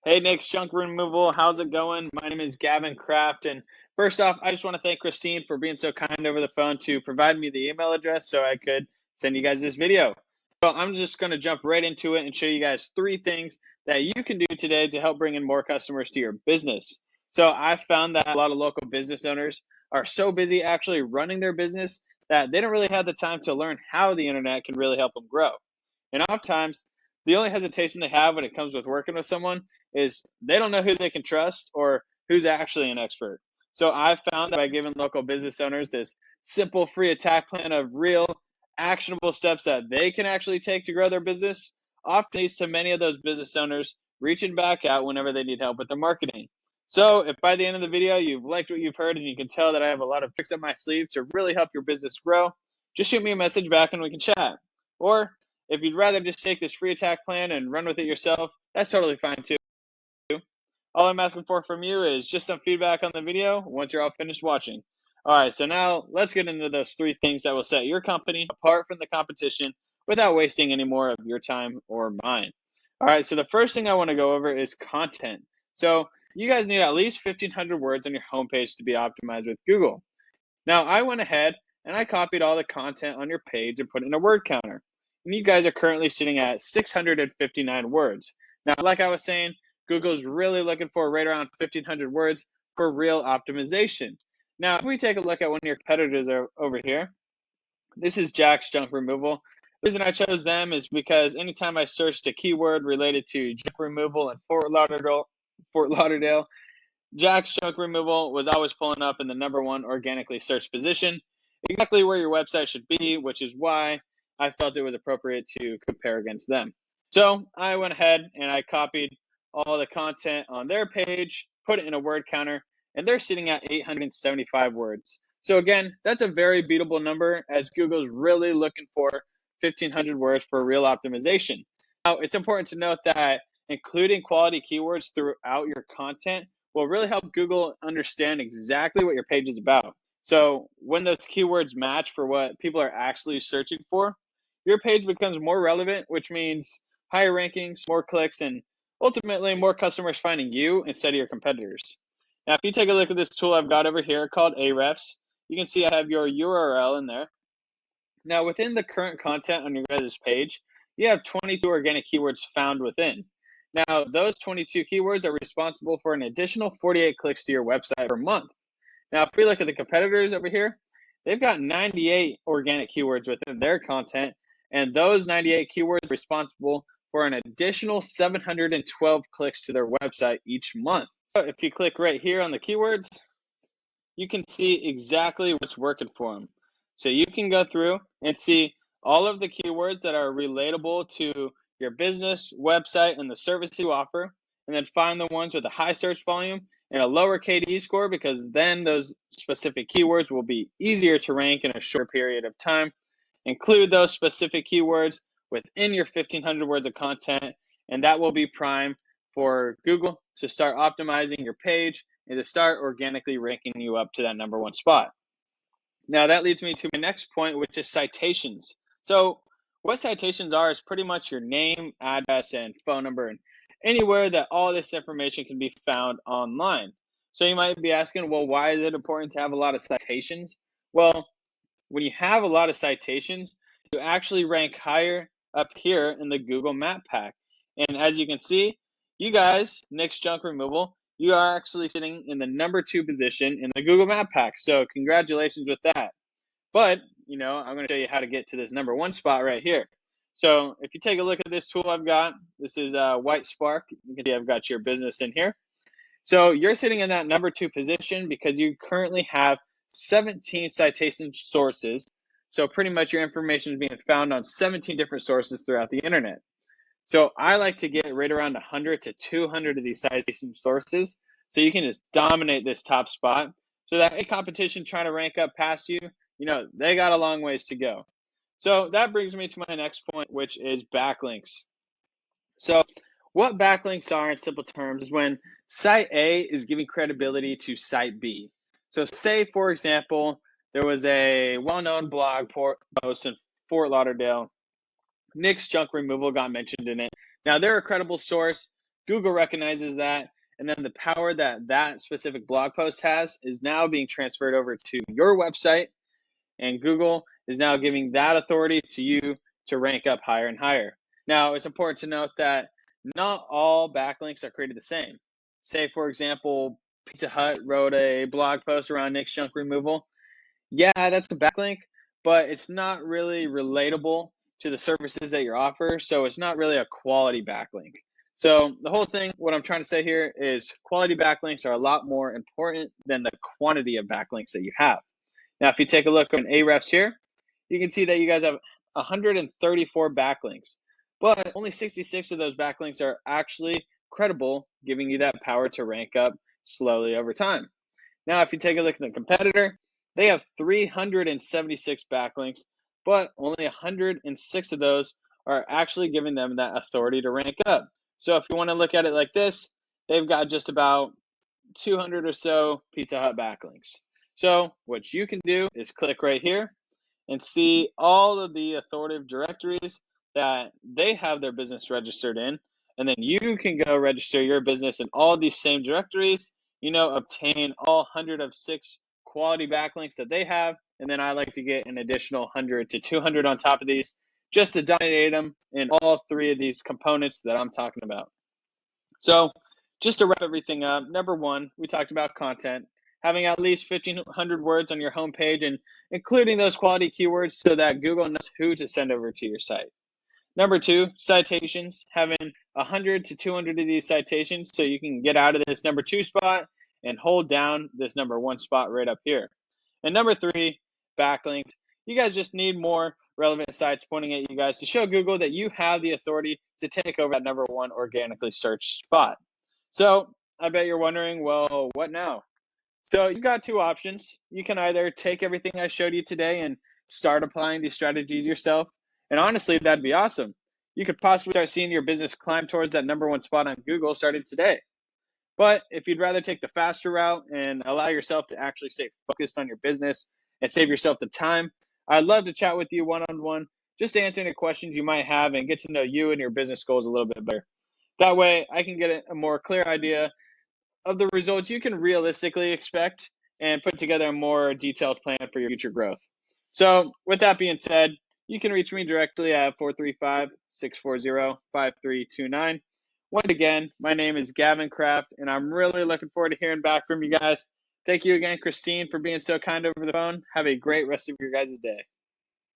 Hey, Nick's Junk Removal. How's it going? My name is Gavin Kraft. And first off, I just want to thank Christine for being so kind over the phone to provide me the email address so I could send you guys this video. So I'm just going to jump right into it and show you guys 3 things that you can do today to help bring in more customers to your business. So I found that a lot of local business owners are so busy actually running their business that they don't really have the time to learn how the internet can really help them grow. And oftentimes, the only hesitation they have when it comes with working with someone is they don't know who they can trust or who's actually an expert. So I've found that by giving local business owners this simple free attack plan of real actionable steps that they can actually take to grow their business often leads to many of those business owners reaching back out whenever they need help with their marketing. So if by the end of the video you've liked what you've heard and you can tell that I have a lot of tricks up my sleeve to really help your business grow, just shoot me a message back and we can chat. Or if you'd rather just take this free attack plan and run with it yourself, that's totally fine too. All I'm asking for from you is just some feedback on the video once you're all finished watching. All right, so now let's get into those 3 things that will set your company apart from the competition without wasting any more of your time or mine. All right, so the first thing I want to go over is content. So you guys need at least 1,500 words on your homepage to be optimized with Google. Now, I went ahead and I copied all the content on your page and put it in a word counter. And you guys are currently sitting at 659 words. Now, like I was saying, Google's really looking for right around 1,500 words for real optimization. Now, if we take a look at one of your competitors over here, this is Jack's Junk Removal. The reason I chose them is because anytime I searched a keyword related to junk removal in Fort Lauderdale, Jack's Junk Removal was always pulling up in the #1 organically searched position, exactly where your website should be, which is why I felt it was appropriate to compare against them. So I went ahead and I copied all the content on their page, put it in a word counter, and they're sitting at 875 words. So again, that's a very beatable number as Google's really looking for 1,500 words for real optimization. Now, it's important to note that including quality keywords throughout your content will really help Google understand exactly what your page is about. So when those keywords match for what people are actually searching for, your page becomes more relevant, which means higher rankings, more clicks, and ultimately more customers finding you instead of your competitors. Now, if you take a look at this tool I've got over here called Ahrefs, you can see I have your URL in there. Now, within the current content on your guys' page, you have 22 organic keywords found within. Now, those 22 keywords are responsible for an additional 48 clicks to your website per month. Now, if we look at the competitors over here, they've got 98 organic keywords within their content, and those 98 keywords are responsible for an additional 712 clicks to their website each month. So if you click right here on the keywords, you can see exactly what's working for them. So you can go through and see all of the keywords that are relatable to your business, website, and the service you offer, and then find the ones with a high search volume and a lower KD score, because then those specific keywords will be easier to rank in a short period of time. Include those specific keywords within your 1,500 words of content, and that will be prime for Google to start optimizing your page and to start organically ranking you up to that #1 spot. Now that leads me to my next point, which is citations. So what citations are is pretty much your name, address, and phone number, and anywhere that all this information can be found online. So you might be asking, well, why is it important to have a lot of citations? Well, when you have a lot of citations, you actually rank higher up here in the Google Map Pack. And as you can see, you guys, Nick's Junk Removal, you are actually sitting in the #2 position in the Google Map Pack. So congratulations with that. But, I'm going to show you how to get to this #1 spot right here. So if you take a look at this tool I've got, this is White Spark. You can see I've got your business in here. So you're sitting in that #2 position because you currently have 17 citation sources. So pretty much your information is being found on 17 different sources throughout the internet. So I like to get right around 100 to 200 of these citation sources so you can just dominate this top spot so that any competition trying to rank up past you, they got a long ways to go. So that brings me to my next point, which is backlinks. So what backlinks are in simple terms is when site A is giving credibility to site B. So say, for example, there was a well-known blog post in Fort Lauderdale. Nick's Junk Removal got mentioned in it. Now, they're a credible source. Google recognizes that, and then the power that that specific blog post has is now being transferred over to your website, and Google is now giving that authority to you to rank up higher and higher. Now, it's important to note that not all backlinks are created the same. Say, for example, Pizza Hut wrote a blog post around Nick's junk removal. Yeah, that's a backlink, but it's not really relatable to the services that you offer, so it's not really a quality backlink. So the whole thing, what I'm trying to say here is quality backlinks are a lot more important than the quantity of backlinks that you have. Now, if you take a look at Ahrefs here, you can see that you guys have 134 backlinks, but only 66 of those backlinks are actually credible, giving you that power to rank up slowly over time. Now, if you take a look at the competitor, they have 376 backlinks, but only 106 of those are actually giving them that authority to rank up. So if you want to look at it like this, they've got just about 200 or so Pizza Hut backlinks. So what you can do is click right here and see all of the authoritative directories that they have their business registered in. And then you can go register your business in all these same directories, obtain all 106 quality backlinks that they have. And then I like to get an additional 100 to 200 on top of these just to dominate them in all three of these components that I'm talking about. So just to wrap everything up, number one, we talked about content, having at least 1,500 words on your homepage and including those quality keywords so that Google knows who to send over to your site. Number two, citations, having 100 to 200 of these citations so you can get out of this number two spot and hold down this number one spot right up here. And number three, backlinks. You guys just need more relevant sites pointing at you guys to show Google that you have the authority to take over that number one organically searched spot. So I bet you're wondering, well, what now? So you've got two options. You can either take everything I showed you today and start applying these strategies yourself. And honestly, that'd be awesome. You could possibly start seeing your business climb towards that number one spot on Google starting today. But if you'd rather take the faster route and allow yourself to actually stay focused on your business and save yourself the time, I'd love to chat with you one-on-one, just to answer any questions you might have and get to know you and your business goals a little bit better. That way, I can get a more clear idea of the results you can realistically expect and put together a more detailed plan for your future growth. So with that being said, you can reach me directly at 435-640-5329. Once again, my name is Gavin Kraft, and I'm really looking forward to hearing back from you guys. Thank you again, Christine, for being so kind over the phone. Have a great rest of your guys' day.